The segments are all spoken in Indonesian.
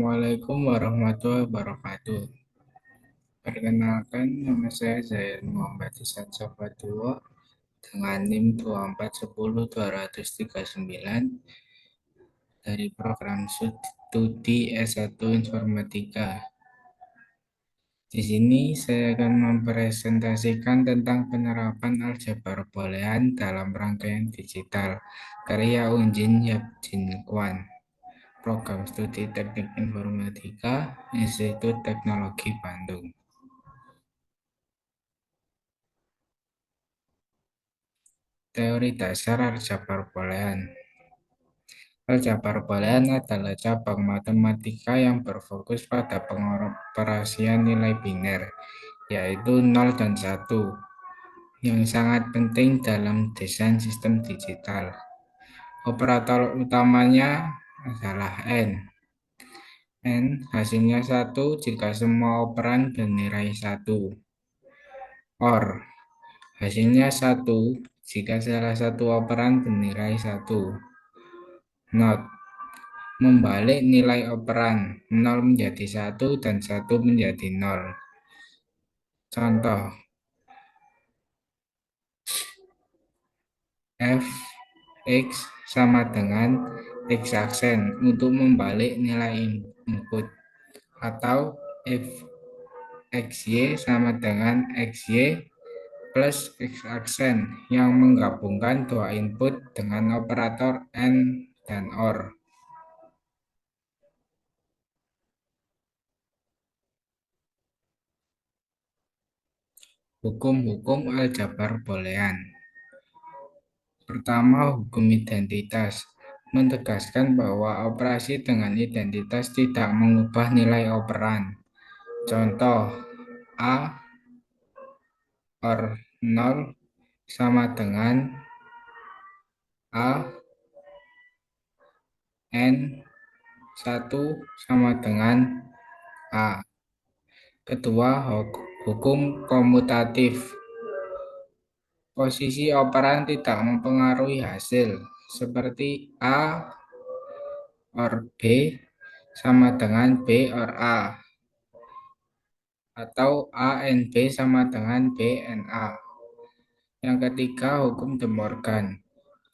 Assalamualaikum warahmatullahi wabarakatuh. Perkenalkan, nama saya Zain Muhammad Ihsan Safaduo dengan NIM 2410239 dari program studi S1 Informatika. Di sini saya akan mempresentasikan tentang penerapan aljabar boolean dalam rangkaian digital karya Unjin Yabjin Kwan. Program Studi Teknik Informatika, Institut Teknologi Bandung. Teori dasar aljabar boolean. Aljabar boolean adalah cabang matematika yang berfokus pada pengoperasian nilai biner, yaitu 0 dan 1, yang sangat penting dalam desain sistem digital. Operator utamanya adalah N. N hasilnya 1 jika semua operan bernilai 1. OR hasilnya 1 jika salah satu operan bernilai 1. Not membalik nilai operan 0 menjadi 1 dan 1 menjadi 0. Contoh, f x sama dengan x aksen untuk membalik nilai input, atau f xy sama dengan xy plus x aksen yang menggabungkan dua input dengan operator AND dan OR. Hukum-hukum aljabar boolean. Pertama, hukum identitas menegaskan bahwa operasi dengan identitas tidak mengubah nilai operan. Contoh, A OR 0 sama dengan A N 1 sama dengan A. Kedua, hukum komutatif. Posisi operan tidak mempengaruhi hasil, seperti A OR B sama dengan B OR A, atau A and B sama dengan B and A. Yang ketiga, hukum De Morgan.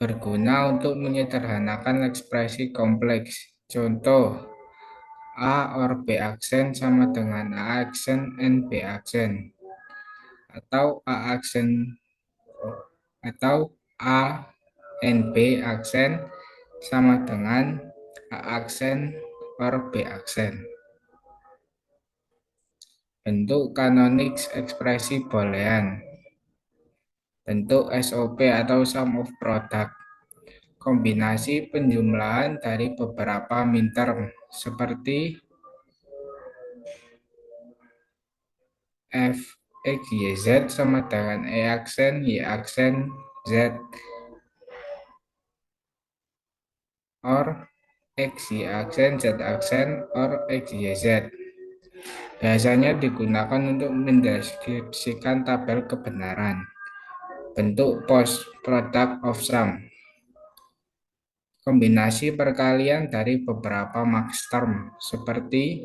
Berguna untuk menyederhanakan ekspresi kompleks. Contoh, A OR B aksen sama dengan A aksen and B aksen, atau A and B aksen sama dengan A aksen or B aksen. Bentuk kanonik ekspresi boolean. Bentuk SOP atau sum of product. Kombinasi penjumlahan dari beberapa minterm seperti f x y z sama dengan e aksen y aksen z, or x y aksen z aksen or x y z. Biasanya digunakan untuk mendeskripsikan tabel kebenaran. Bentuk post product of sum. Kombinasi perkalian dari beberapa maxterm seperti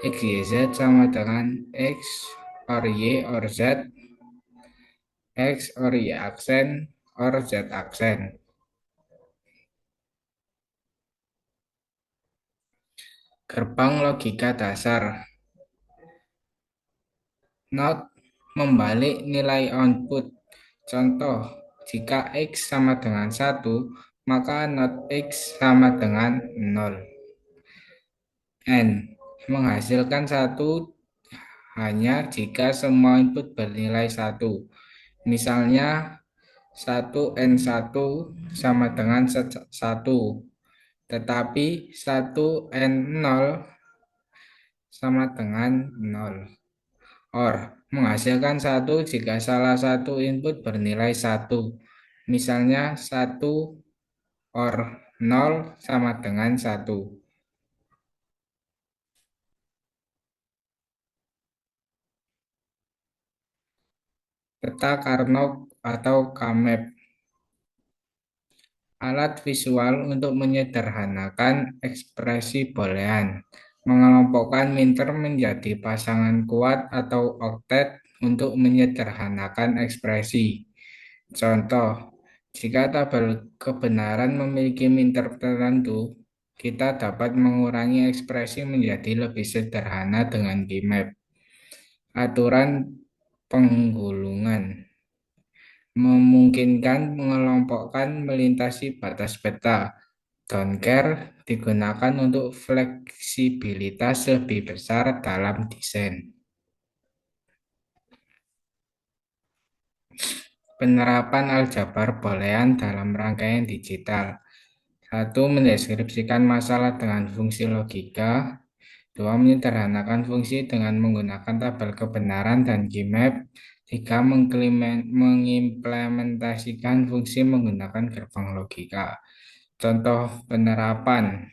x y z sama dengan x or y or z, x or y aksen or z aksen. Gerbang logika dasar. Not membalik nilai output. Contoh, jika x sama dengan 1, maka not x sama dengan 0. N menghasilkan 1 hanya jika semua input bernilai 1. Misalnya 1N1 sama dengan 1, tetapi 1N0 sama dengan 0. OR menghasilkan 1 jika salah satu input bernilai 1. Misalnya 1 OR 0 sama dengan 1. Peta Karnaug atau KMAP. Alat visual untuk menyederhanakan ekspresi boolean. mengelompokkan minter menjadi pasangan kuat atau oktet untuk menyederhanakan ekspresi. Contoh, jika tabel kebenaran memiliki minter tertentu, kita dapat mengurangi ekspresi menjadi lebih sederhana dengan Gmap. Aturan penggulungan memungkinkan mengelompokkan melintasi batas peta. Don't care digunakan untuk fleksibilitas lebih besar dalam desain. Penerapan aljabar boolean dalam rangkaian digital. Satu, mendeskripsikan masalah dengan fungsi logika. Dua, menyederhanakan fungsi dengan menggunakan tabel kebenaran dan Gmap. Tiga, mengimplementasikan fungsi menggunakan gerbang logika. Contoh penerapan: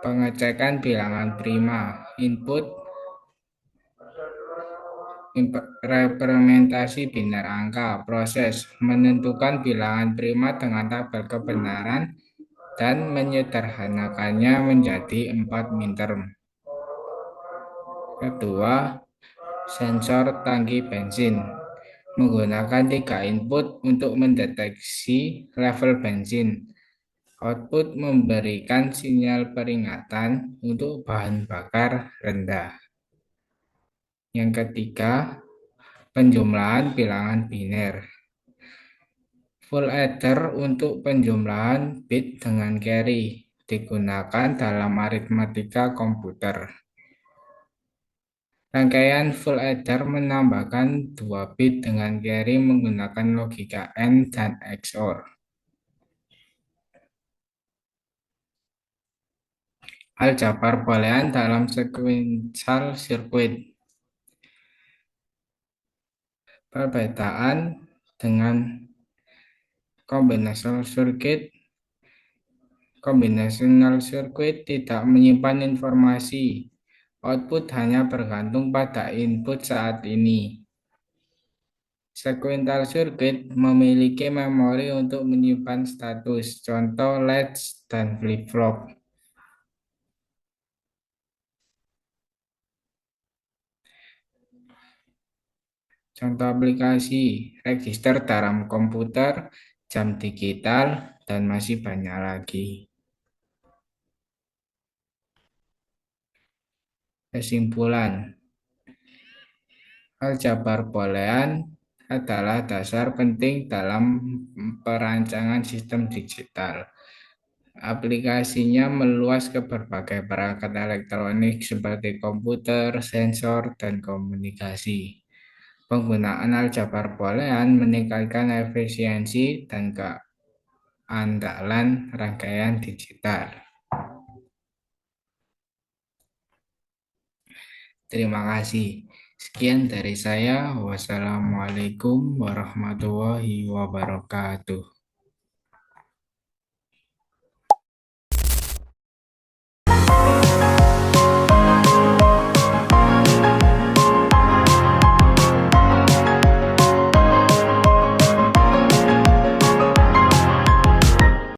pengecekan bilangan prima, input representasi biner angka, proses menentukan bilangan prima dengan tabel kebenaran dan menyederhanakannya menjadi 4 minterm. Kedua, sensor tangki bensin menggunakan 3 input untuk mendeteksi level bensin. Output memberikan sinyal peringatan untuk bahan bakar rendah. Yang ketiga, penjumlahan bilangan biner. Full adder untuk penjumlahan bit dengan carry digunakan dalam aritmatika komputer. Rangkaian full adder menambahkan 2 bit dengan carry menggunakan logika AND dan XOR. Aljabar boolean dalam sequential circuit. Perbedaan dengan combinational circuit tidak menyimpan informasi. Output hanya bergantung pada input saat ini. Sequential circuit memiliki memori untuk menyimpan status, contoh latch dan flip-flop. Contoh aplikasi, register dalam komputer, jam digital, dan masih banyak lagi. Kesimpulan, aljabar boolean adalah dasar penting dalam perancangan sistem digital. Aplikasinya meluas ke berbagai perangkat elektronik seperti komputer, sensor, dan komunikasi. Penggunaan aljabar boolean meningkatkan efisiensi dan keandalan rangkaian digital. Terima kasih. Sekian dari saya. Wassalamualaikum warahmatullahi wabarakatuh.